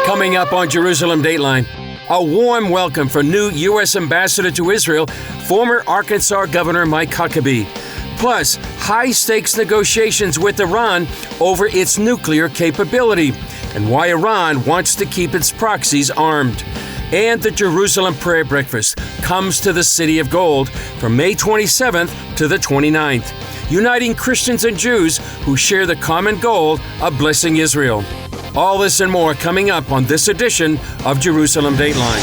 Coming up on Jerusalem Dateline, a warm welcome for new U.S. Ambassador to Israel, former Arkansas Governor Mike Huckabee. Plus, high-stakes negotiations with Iran over its nuclear capability, and why Iran wants to keep its proxies armed. And the Jerusalem Prayer Breakfast comes to the City of Gold from May 27th to the 29th, uniting Christians and Jews who share the common goal of blessing Israel. All this and more coming up on this edition of Jerusalem Dateline.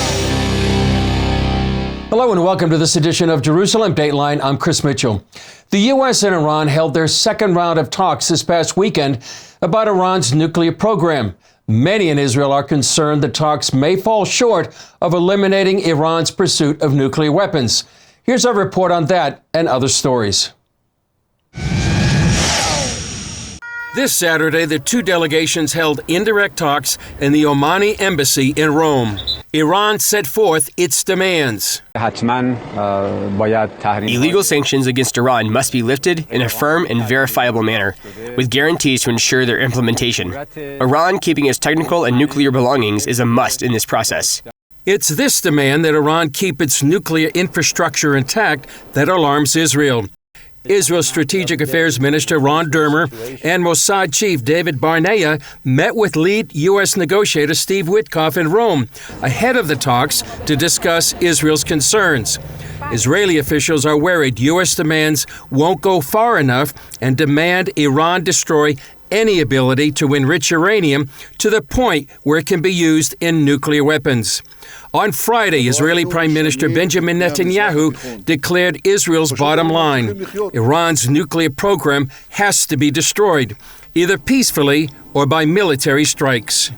Hello and welcome to this edition of Jerusalem Dateline. I'm Chris Mitchell. The U.S. and Iran held their second round of talks this past weekend about Iran's nuclear program. Many in Israel are concerned the talks may fall short of eliminating Iran's pursuit of nuclear weapons. Here's our report on that and other stories. This Saturday, the two delegations held indirect talks in the Omani embassy in Rome. Iran set forth its demands. Illegal sanctions against Iran must be lifted in a firm and verifiable manner, with guarantees to ensure their implementation. Iran keeping its technical and nuclear belongings is a must in this process. It's this demand that Iran keep its nuclear infrastructure intact that alarms Israel. Israel's Strategic Affairs Minister Ron Dermer and Mossad Chief David Barnea met with lead U.S. negotiator Steve Witkoff in Rome ahead of the talks to discuss Israel's concerns. Israeli officials are worried U.S. demands won't go far enough and demand Iran destroy any ability to enrich uranium to the point where it can be used in nuclear weapons. On Friday, Israeli Prime Minister Benjamin Netanyahu declared Israel's bottom line: Iran's nuclear program has to be destroyed, either peacefully or by military strikes.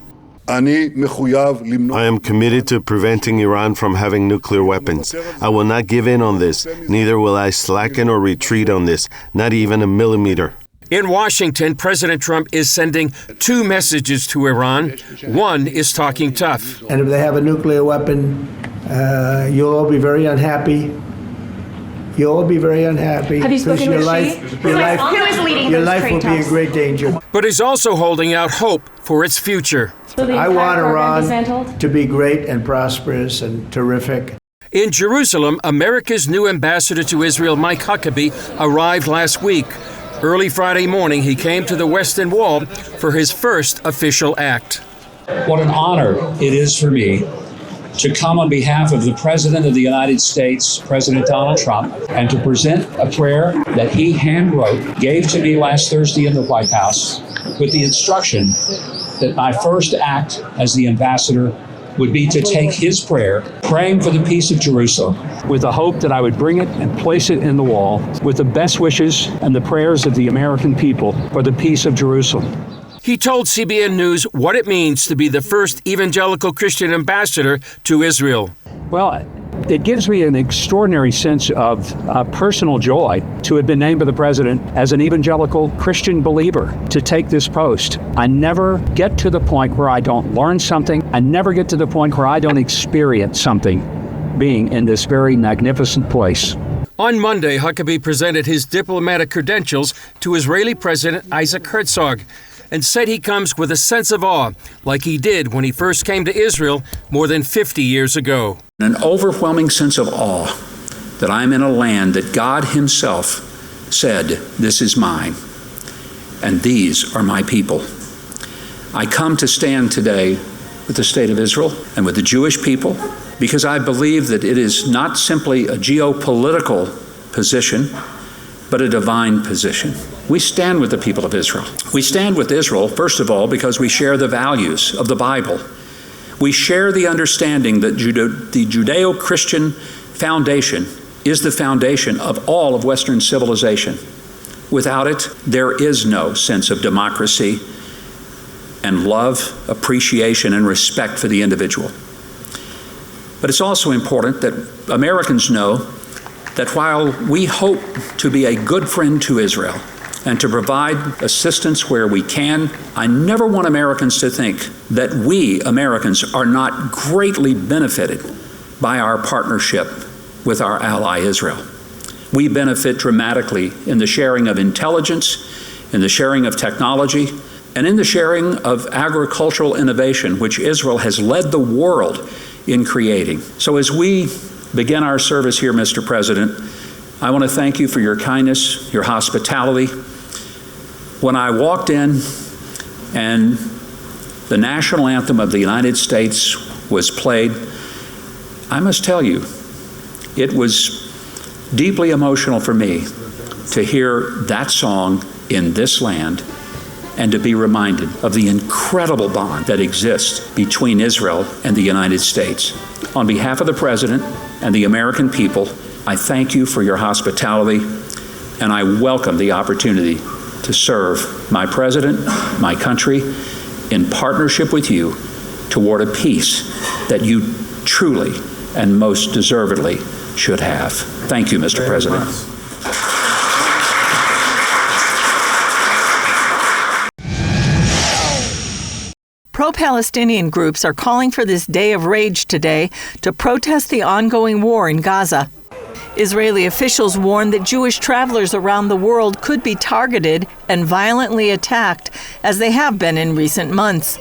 I am committed to preventing Iran from having nuclear weapons. I will not give in on this. Neither will I slacken or retreat on this, not even a millimeter. In Washington, President Trump is sending two messages to Iran. One is talking tough. And if they have a nuclear weapon, you'll all be very unhappy. You'll all be very unhappy. Have you spoken with Your life will be in great danger. But he's also holding out hope for its future. I want Iran to be great and prosperous and terrific. In Jerusalem, America's new ambassador to Israel, Mike Huckabee, arrived last week. Early Friday morning, he came to the Western Wall for his first official act. What an honor it is for me to come on behalf of the President of the United States, President Donald Trump, and to present a prayer that he handwrote, gave to me last Thursday in the White House, with the instruction that my first act as the ambassador would be to take his prayer, praying for the peace of Jerusalem, with the hope that I would bring it and place it in the wall with the best wishes and the prayers of the American people for the peace of Jerusalem. He told CBN News what it means to be the first evangelical Christian ambassador to Israel. Well, it gives me an extraordinary sense of personal joy to have been named by the president as an evangelical Christian believer to take this post. I never get to the point where I don't learn something. I never get to the point where I don't experience something being in this very magnificent place. On Monday, Huckabee presented his diplomatic credentials to Israeli President Isaac Herzog and said he comes with a sense of awe, like he did when he first came to Israel more than 50 years ago. An overwhelming sense of awe that I'm in a land that God himself said, "This is mine, and these are my people." I come to stand today with the state of Israel and with the Jewish people because I believe that it is not simply a geopolitical position, but a divine position. We stand with the people of Israel. We stand with Israel, first of all, because we share the values of the Bible. We share the understanding that the Judeo-Christian foundation is the foundation of all of Western civilization. Without it, there is no sense of democracy and love, appreciation, and respect for the individual. But it's also important that Americans know that while we hope to be a good friend to Israel and to provide assistance where we can, I never want Americans to think that we Americans are not greatly benefited by our partnership with our ally Israel. We benefit dramatically in the sharing of intelligence, in the sharing of technology, and in the sharing of agricultural innovation, which Israel has led the world in creating. So as we begin our service here, Mr. President, I want to thank you for your kindness, your hospitality. When I walked in and the national anthem of the United States was played, I must tell you, it was deeply emotional for me to hear that song in this land and to be reminded of the incredible bond that exists between Israel and the United States. On behalf of the President and the American people, I thank you for your hospitality, and I welcome the opportunity to serve my President, my country, in partnership with you toward a peace that you truly and most deservedly should have. Thank you, Mr. President. Pro-Palestinian groups are calling for this day of rage today to protest the ongoing war in Gaza. Israeli officials warn that Jewish travelers around the world could be targeted and violently attacked, as they have been in recent months.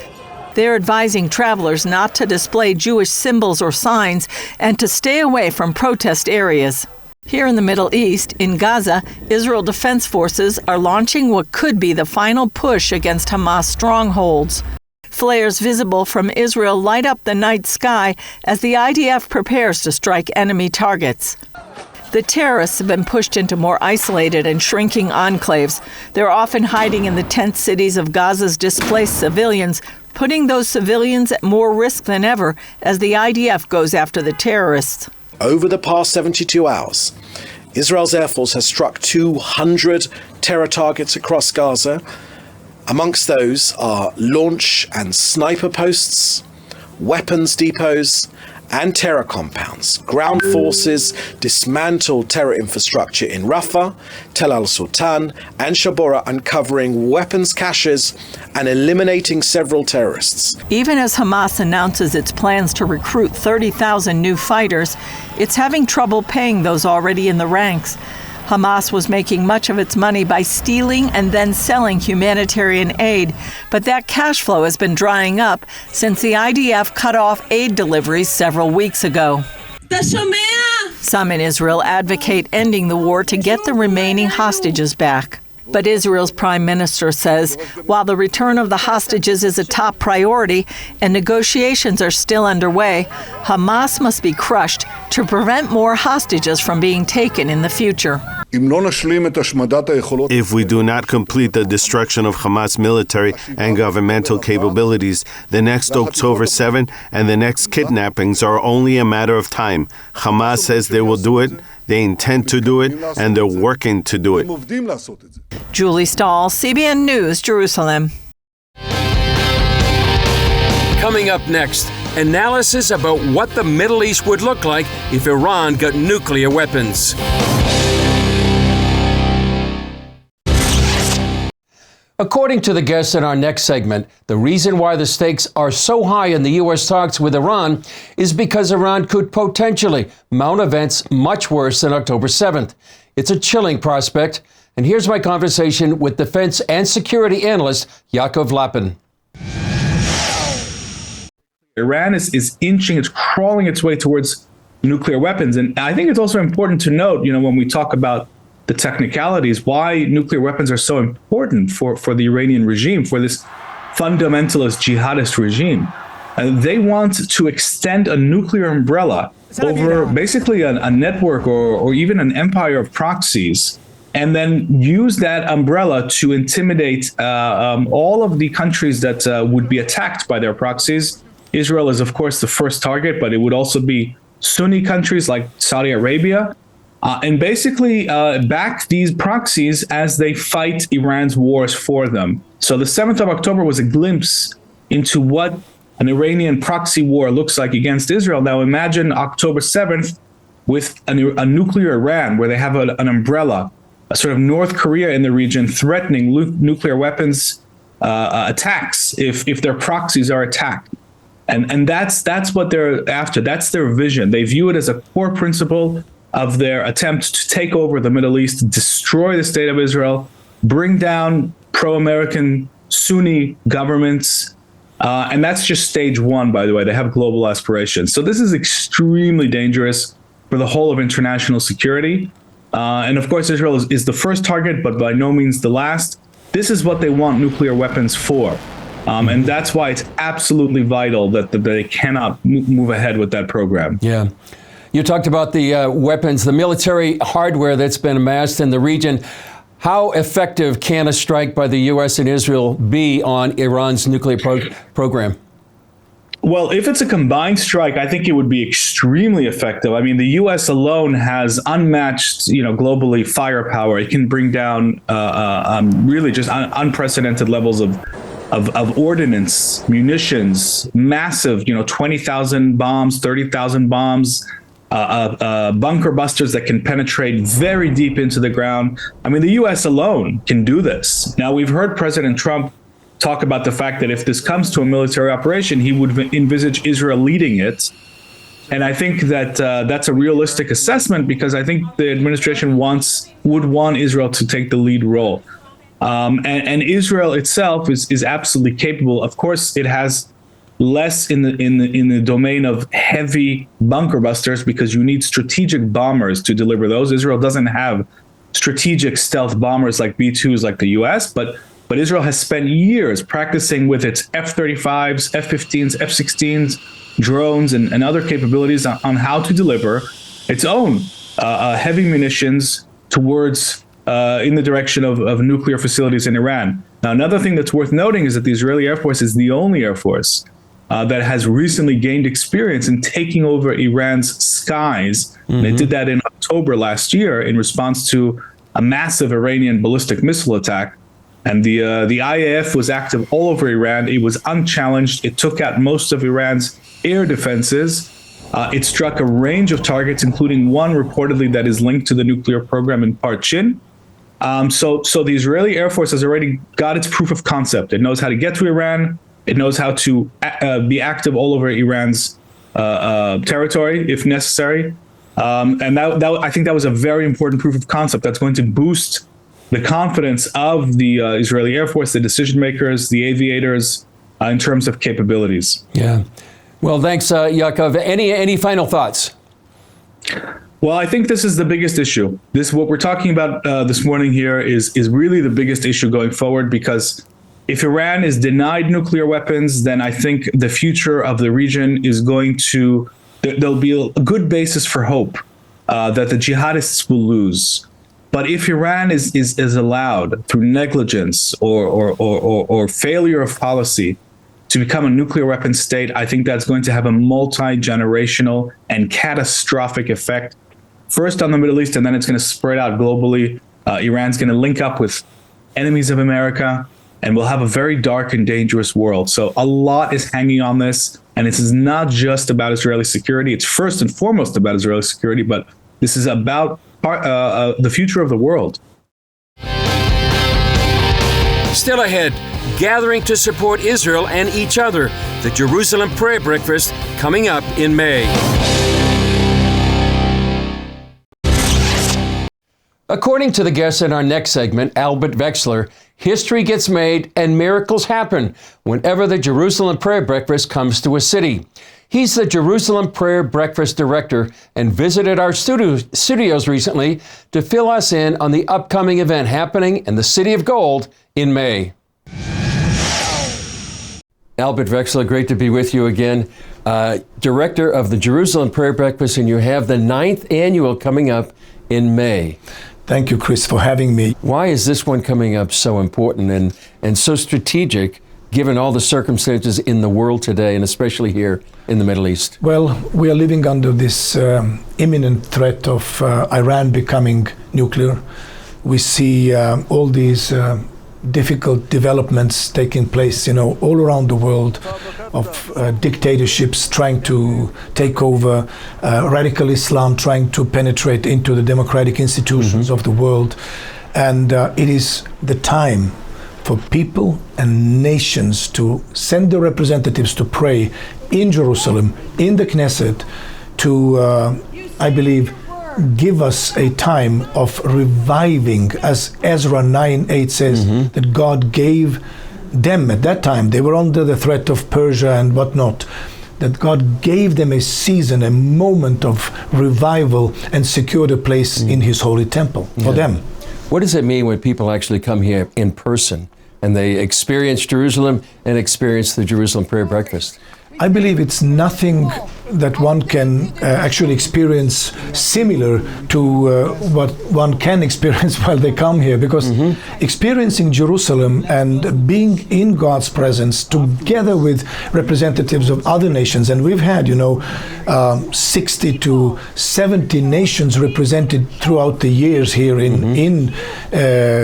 They're advising travelers not to display Jewish symbols or signs and to stay away from protest areas. Here in the Middle East, in Gaza, Israel Defense Forces are launching what could be the final push against Hamas strongholds. Flares visible from Israel light up the night sky as the IDF prepares to strike enemy targets. The terrorists have been pushed into more isolated and shrinking enclaves. They're often hiding in the tent cities of Gaza's displaced civilians, putting those civilians at more risk than ever as the IDF goes after the terrorists. Over the past 72 hours, Israel's Air Force has struck 200 terror targets across Gaza. Amongst those are launch and sniper posts, weapons depots, and terror compounds. Ground forces dismantled terror infrastructure in Rafah, Tel al-Sultan, and Shabora, uncovering weapons caches and eliminating several terrorists. Even as Hamas announces its plans to recruit 30,000 new fighters, it's having trouble paying those already in the ranks. Hamas was making much of its money by stealing and then selling humanitarian aid, but that cash flow has been drying up since the IDF cut off aid deliveries several weeks ago. Some in Israel advocate ending the war to get the remaining hostages back. But Israel's prime minister says while the return of the hostages is a top priority and negotiations are still underway, Hamas must be crushed to prevent more hostages from being taken in the future. If we do not complete the destruction of Hamas military and governmental capabilities, the next October 7 and the next kidnappings are only a matter of time. Hamas says they will do it, they intend to do it, and they're working to do it. Julie Stahl, CBN News, Jerusalem. Coming up next, analysis about what the Middle East would look like if Iran got nuclear weapons. According to the guests in our next segment, the reason why the stakes are so high in the U.S. talks with Iran is because Iran could potentially mount events much worse than October 7th. It's a chilling prospect. And here's my conversation with defense and security analyst Yaakov Lapin. Iran is inching, it's crawling its way towards nuclear weapons. And I think it's also important to note, when we talk about the technicalities, why nuclear weapons are so important for the Iranian regime, for this fundamentalist jihadist regime. They want to extend a nuclear umbrella over basically a network or even an empire of proxies, and then use that umbrella to intimidate all of the countries that would be attacked by their proxies. Israel is, of course, the first target, but it would also be Sunni countries like Saudi Arabia, and basically back these proxies as they fight Iran's wars for them. So the 7th of October was a glimpse into what an Iranian proxy war looks like against Israel. Now imagine October 7th with a nuclear Iran, where they have an umbrella, a sort of North Korea in the region, threatening nuclear weapons attacks if their proxies are attacked. And that's what they're after. That's their vision. They view it as a core principle of their attempt to take over the Middle East, destroy the state of Israel, bring down pro-American Sunni governments. And that's just stage one, by the way. They have global aspirations. So this is extremely dangerous for the whole of international security. And of course, Israel is the first target, but by no means the last. This is what they want nuclear weapons for. And that's why it's absolutely vital that they cannot move ahead with that program. Yeah. You talked about the weapons, the military hardware that's been amassed in the region. How effective can a strike by the U.S. and Israel be on Iran's nuclear program? Well, if it's a combined strike, I think it would be extremely effective. I mean, the U.S. alone has unmatched, globally firepower. It can bring down really just unprecedented levels of ordnance, munitions, massive, 20,000 bombs, 30,000 bombs, bunker busters that can penetrate very deep into the ground. I mean, the U.S. alone can do this. Now, we've heard President Trump talk about the fact that if this comes to a military operation, he would envisage Israel leading it. And I think that that's a realistic assessment, because I think the administration would want Israel to take the lead role. And Israel itself is absolutely capable. Of course, it has less in the domain of heavy bunker busters, because you need strategic bombers to deliver those. Israel doesn't have strategic stealth bombers like B-2s like the U.S., but Israel has spent years practicing with its F-35s, F-15s, F-16s, drones, and other capabilities on how to deliver its own heavy munitions towards in the direction of nuclear facilities in Iran. Now, another thing that's worth noting is that the Israeli Air Force is the only Air Force that has recently gained experience in taking over Iran's skies. Mm-hmm. They did that in October last year in response to a massive Iranian ballistic missile attack. And the IAF was active all over Iran. It was unchallenged. It took out most of Iran's air defenses. It struck a range of targets, including one reportedly that is linked to the nuclear program in Parchin. So the Israeli Air Force has already got its proof of concept. It knows how to get to Iran. It knows how to be active all over Iran's territory if necessary. And that I think that was a very important proof of concept that's going to boost the confidence of the Israeli Air Force, the decision makers, the aviators, in terms of capabilities. Yeah. Well, thanks, Yaakov. Any final thoughts? Well, I think this is the biggest issue. What we're talking about this morning here is really the biggest issue going forward, because if Iran is denied nuclear weapons, then I think the future of the region is going to, there'll be a good basis for hope that the jihadists will lose. But if Iran is allowed through negligence or failure of policy to become a nuclear weapon state, I think that's going to have a multi-generational and catastrophic effect, first on the Middle East, and then it's going to spread out globally. Iran's going to link up with enemies of America, and we'll have a very dark and dangerous world. So a lot is hanging on this, and this is not just about Israeli security. It's first and foremost about Israeli security, but this is about the future of the world. Still ahead, gathering to support Israel and each other, the Jerusalem Prayer Breakfast coming up in May. According to the guest in our next segment, Albert Wexler, history gets made and miracles happen whenever the Jerusalem Prayer Breakfast comes to a city. He's the Jerusalem Prayer Breakfast Director and visited our studios recently to fill us in on the upcoming event happening in the City of Gold in May. Albert Wexler, great to be with you again. Director of the Jerusalem Prayer Breakfast, and you have the 9th annual coming up in May. Thank you, Chris, for having me. Why is this one coming up so important and so strategic, given all the circumstances in the world today, and especially here in the Middle East? Well, we are living under this imminent threat of Iran becoming nuclear. We see all these difficult developments taking place, all around the world, of dictatorships trying to take over, radical Islam trying to penetrate into the democratic institutions of the world. And it is the time for people and nations to send their representatives to pray in Jerusalem, in the Knesset, to, I believe, give us a time of reviving, as Ezra 9:8 says, that God gave them at that time, they were under the threat of Persia and whatnot, that God gave them a season, a moment of revival and secured a place in His holy temple for them. What does it mean when people actually come here in person and they experience Jerusalem and experience the Jerusalem prayer breakfast? I believe it's nothing that one can actually experience similar to what one can experience while they come here, because experiencing Jerusalem and being in God's presence together with representatives of other nations, and we've had 60 to 70 nations represented throughout the years here in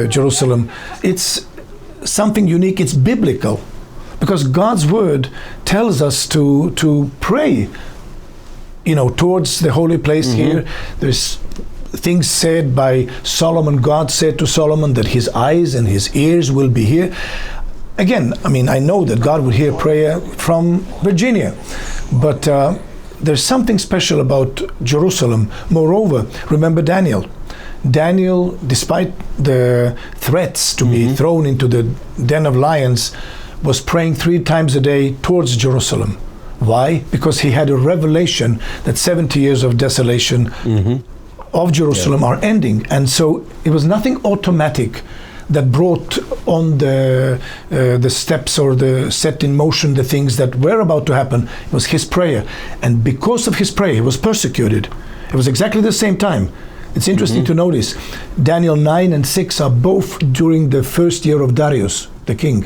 Jerusalem. It's something unique. It's biblical. Because God's word tells us to pray, towards the holy place here. There's things said by Solomon. God said to Solomon that his eyes and his ears will be here. Again, I know that God would hear prayer from Virginia, but there's something special about Jerusalem. Moreover, remember Daniel. Daniel, despite the threats to be thrown into the den of lions, was praying 3 times a day towards Jerusalem. Why? Because he had a revelation that 70 years of desolation of Jerusalem are ending. And so it was nothing automatic that brought on the steps or the set in motion the things that were about to happen. It was his prayer. And because of his prayer, he was persecuted. It was exactly the same time. It's interesting to notice Daniel 9 and 6 are both during the first year of Darius, the king.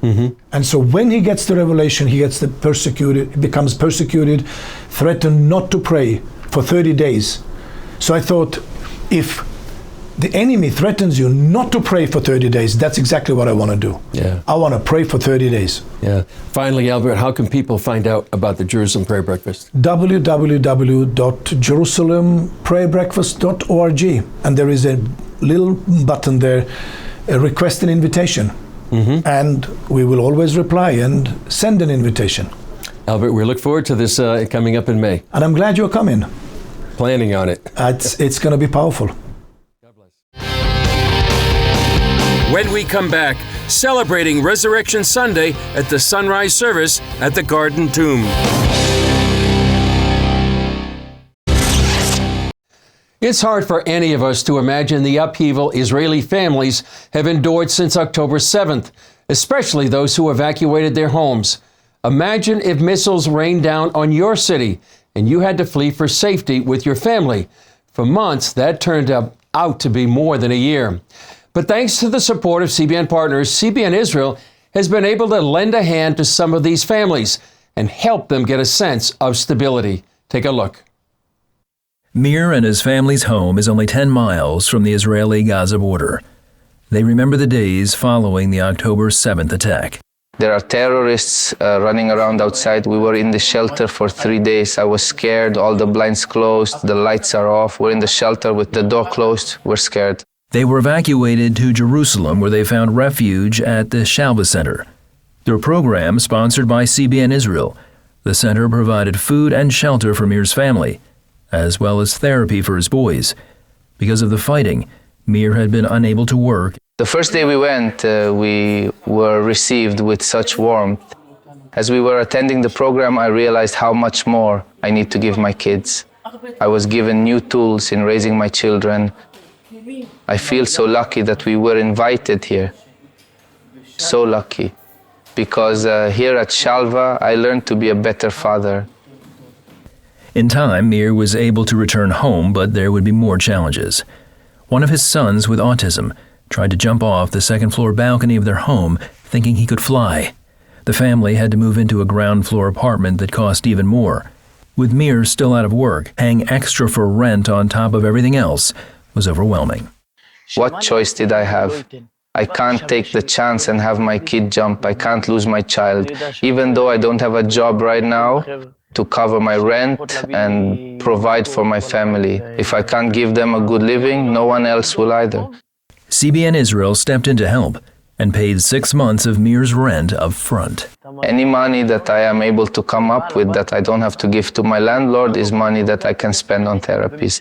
And so when he gets the revelation, he becomes persecuted, threatened not to pray for 30 days. So I thought, if the enemy threatens you not to pray for 30 days, that's exactly what I want to do. Yeah. I want to pray for 30 days. Yeah. Finally, Albert, how can people find out about the Jerusalem Prayer Breakfast? www.jerusalemprayerbreakfast.org. And there is a little button there, request an invitation. And we will always reply and send an invitation. Albert, we look forward to this coming up in May. And I'm glad you're coming. Planning on it. It's going to be powerful. God bless. When we come back, celebrating Resurrection Sunday at the sunrise service at the Garden Tomb. It's hard for any of us to imagine the upheaval Israeli families have endured since October 7th, especially those who evacuated their homes. Imagine if missiles rained down on your city and you had to flee for safety with your family. For months, that turned out to be more than a year. But thanks to the support of CBN partners, CBN Israel has been able to lend a hand to some of these families and help them get a sense of stability. Take a look. Mir and his family's home is only 10 miles from the Israeli-Gaza border. They remember the days following the October 7th attack. There are terrorists running around outside. We were in the shelter for 3 days. I was scared. All the blinds closed. The lights are off. We're in the shelter with the door closed. We're scared. They were evacuated to Jerusalem, where they found refuge at the Shalva Center. Through a program sponsored by CBN Israel, the center provided food and shelter for Mir's family, as well as therapy for his boys. Because of the fighting, Mir had been unable to work. The first day we went, we were received with such warmth. As we were attending the program, I realized how much more I need to give my kids. I was given new tools in raising my children. I feel so lucky that we were invited here. So lucky. Because here at Shalva, I learned to be a better father. In time, Mir was able to return home, but there would be more challenges. One of his sons with autism tried to jump off the second-floor balcony of their home, thinking he could fly. The family had to move into a ground-floor apartment that cost even more. With Mir still out of work, paying extra for rent on top of everything else was overwhelming. What choice did I have? I can't take the chance and have my kid jump. I can't lose my child. Even though I don't have a job right now to cover my rent and provide for my family. If I can't give them a good living, no one else will either. CBN Israel stepped in to help and paid 6 months of Mir's rent up front. Any money that I am able to come up with that I don't have to give to my landlord is money that I can spend on therapies.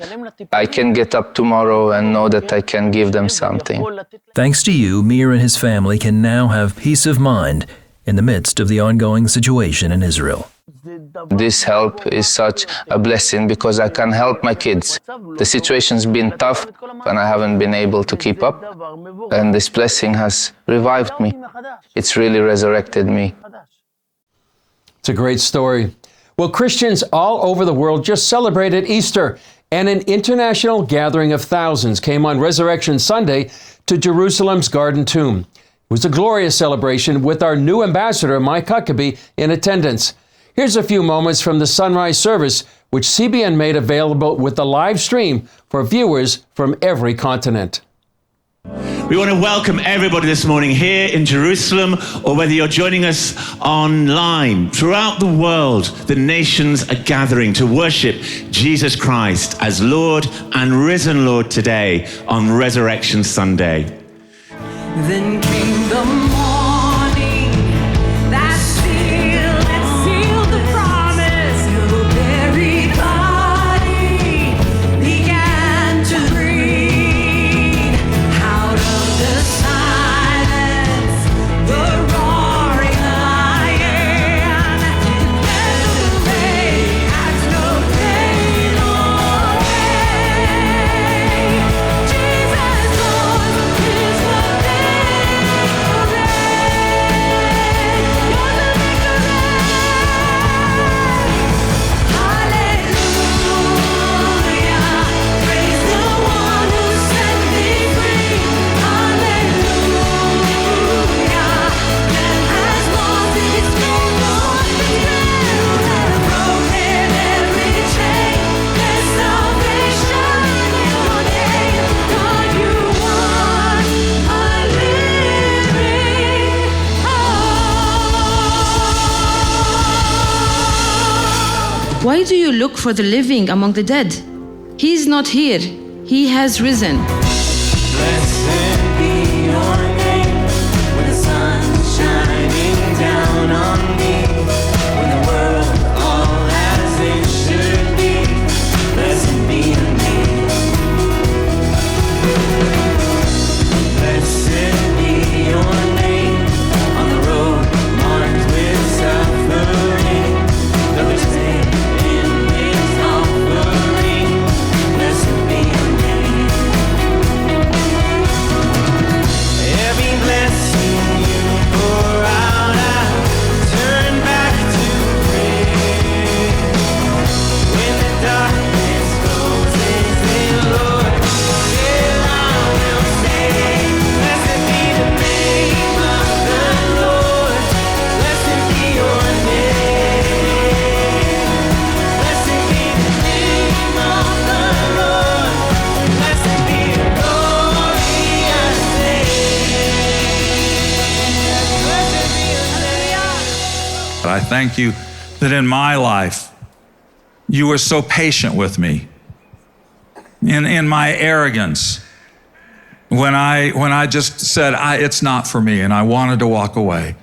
I can get up tomorrow and know that I can give them something. Thanks to you, Meir and his family can now have peace of mind in the midst of the ongoing situation in Israel. This help is such a blessing because I can help my kids. The situation's been tough and I haven't been able to keep up. And this blessing has revived me. It's really resurrected me. It's a great story. Well, Christians all over the world just celebrated Easter, and an international gathering of thousands came on Resurrection Sunday to Jerusalem's Garden Tomb. It was a glorious celebration with our new ambassador, Mike Huckabee, in attendance. Here's a few moments from the sunrise service, which CBN made available with the live stream for viewers from every continent. We want to welcome everybody this morning here in Jerusalem, or whether you're joining us online. Throughout the world, the nations are gathering to worship Jesus Christ as Lord and risen Lord today on Resurrection Sunday. Then came the morning that sealed the promise. Your very body began to breathe. Out of the silence, the roaring lion declared the way has no pain or pain. Jesus Lord is the Why do you look for the living among the dead? He is not here. He has risen. Blessed be your name when the sun's shining down on me, when the world all as it should be. Blessed be your name. Blessed be your name on the road marked with suffering. Though there's pain in his offering, blessed be your name. Every blessing you pour out, I turn back to praise. When the darkness closes in, Lord, still I will say, blessed be the name of the Lord. Blessed be your name. Blessed be the name of the Lord. Blessed be the glorious name. Blessed be your name. I thank you that in my life, you were so patient with me. In my arrogance, when I just said, it's not for me, and I wanted to walk away,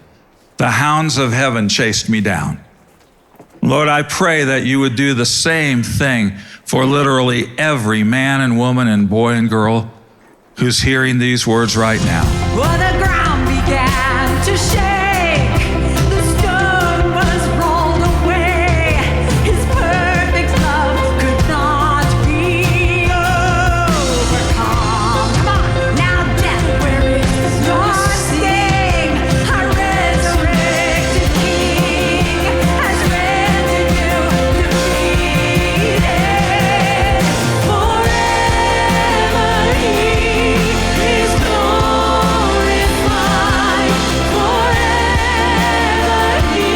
the hounds of heaven chased me down. Lord, I pray that you would do the same thing for literally every man and woman and boy and girl who's hearing these words right now. Well, the ground began to shake. The stone was rolled away. His perfect love could not be overcome. Come on, now death, where is your sting? Our resurrected King has rendered you defeated. Forever he is glorified. Forever he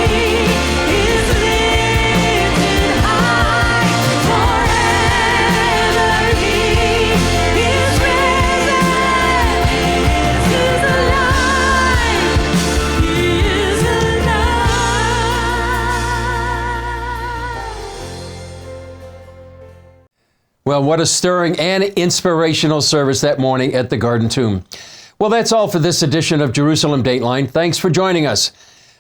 is lifted high. Forever he is risen. He is alive. He is alive. Well, what a stirring and inspirational service that morning at the Garden Tomb. Well, that's all for this edition of Jerusalem Dateline. Thanks for joining us.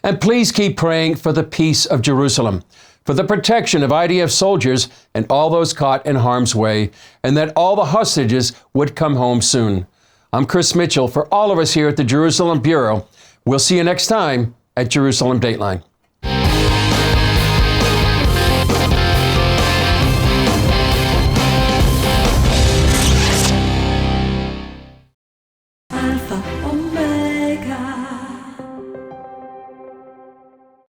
And please keep praying for the peace of Jerusalem, for the protection of IDF soldiers and all those caught in harm's way, and that all the hostages would come home soon. I'm Chris Mitchell. For all of us here at the Jerusalem Bureau, we'll see you next time at Jerusalem Dateline.